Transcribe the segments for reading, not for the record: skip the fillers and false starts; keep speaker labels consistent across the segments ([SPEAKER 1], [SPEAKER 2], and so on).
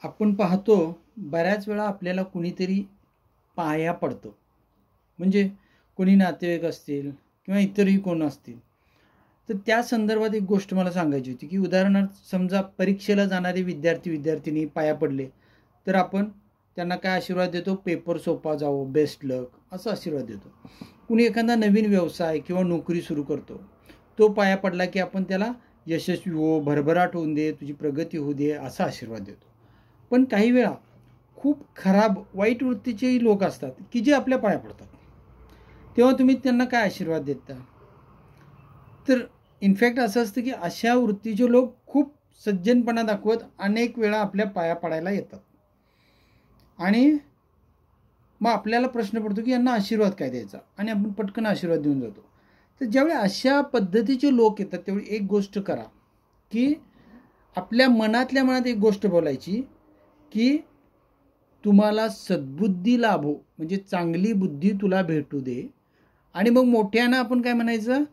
[SPEAKER 1] आपण पाहतो बऱ्याच वेळा आपल्याला कुणीतरी पाया पडतं. म्हणजे कोणी नातेवाईक असतील किंवा इतरही कोण असतील. तर त्या संदर्भात एक गोष्ट मला सांगायची होती की उदाहरणार्थ समजा परीक्षेला जाणारे विद्यार्थी पाया पडले तर आपण त्यांना काय आशीर्वाद देतो? पेपर सोपा जावो, बेस्ट लक असा आशीर्वाद देतो. कुणी एखादा नवीन व्यवसाय किंवा नोकरी सुरू करतो, तो पाया पडला की आपण त्याला यशस्वी हो, भरभराट होऊन दे, तुझी प्रगती होऊ दे असा आशीर्वाद देतो. पण काही वेळा खूप खराब वाईट वृत्तीचेही लोक असतात की जे आपल्या पाया पडतात. तेव्हा तुम्ही त्यांना काय आशीर्वाद देता? तर इनफॅक्ट असं असतं की अशा वृत्तीचे लोक खूप सज्जनपणा दाखवत अनेक वेळा आपल्या पाया पडायला येतात. आणि मग आपल्याला प्रश्न पडतो की यांना आशीर्वाद काय द्यायचा, आणि आपण पटकन आशीर्वाद देऊन जातो. तर ज्यावेळी अशा पद्धतीचे लोक येतात त्यावेळी एक गोष्ट करा की आपल्या मनातल्या मनात एक गोष्ट बोलायची की तुम्हाला सद्बुद्धी लाभो, म्हणजे चांगली बुद्धी तुला भेटू दे. आणि मग मोठ्यानं आपण काय म्हणायचं?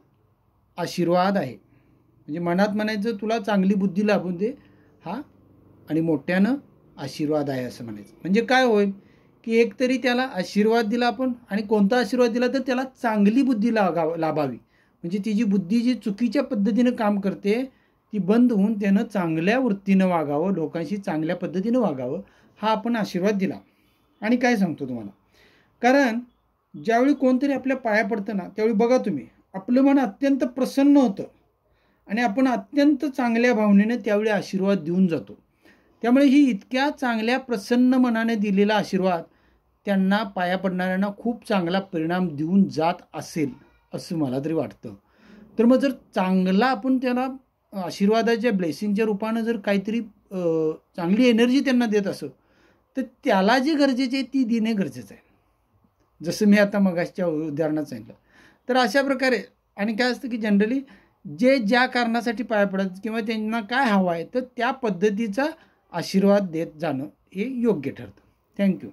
[SPEAKER 1] आशीर्वाद आहे. म्हणजे मनात म्हणायचं तुला चांगली बुद्धी लाभू दे हा, आणि मोठ्यानं आशीर्वाद आहे असं म्हणायचं. म्हणजे काय होईल की एकतरी त्याला आशीर्वाद दिला आपण, आणि कोणता आशीर्वाद दिला तर त्याला चांगली बुद्धी लाभावी. म्हणजे ती जी बुद्धी जी चुकीच्या पद्धतीनं काम करते ती बंद होऊन त्यानं चांगल्या वृत्तीनं वागावं, लोकांशी चांगल्या पद्धतीनं वागावं, हा आपण आशीर्वाद दिला. आणि काय सांगतो तुम्हाला, कारण ज्यावेळी कोणतरी आपल्या पाया पडतं ना त्यावेळी बघा तुम्ही, आपलं मन अत्यंत प्रसन्न होतं आणि आपण अत्यंत चांगल्या भावनेने त्यावेळी आशीर्वाद देऊन जातो. त्यामुळे ही इतक्या चांगल्या प्रसन्न मनाने दिलेला आशीर्वाद त्यांना पाया पडणाऱ्यांना खूप चांगला परिणाम देऊन जात असेल असं मला तरी वाटतं. तर मग जर चांगला आपण त्याला आशीर्वादाच्या ब्लेसिंगच्या रूपानं जर काहीतरी चांगली एनर्जी त्यांना देत असं, तर त्याला जे गरजेचे आहे ती देणे गरजेचं आहे. जसं मी आता मगाशच्या उदाहरणात सांगितलं. तर अशा प्रकारे, आणि काय असतं की जनरली जे ज्या कारणासाठी पाया पडत किंवा त्यांना काय हवं आहे तर त्या पद्धतीचा आशीर्वाद देत जाणं हे योग्य ठरतं. थँक्यू.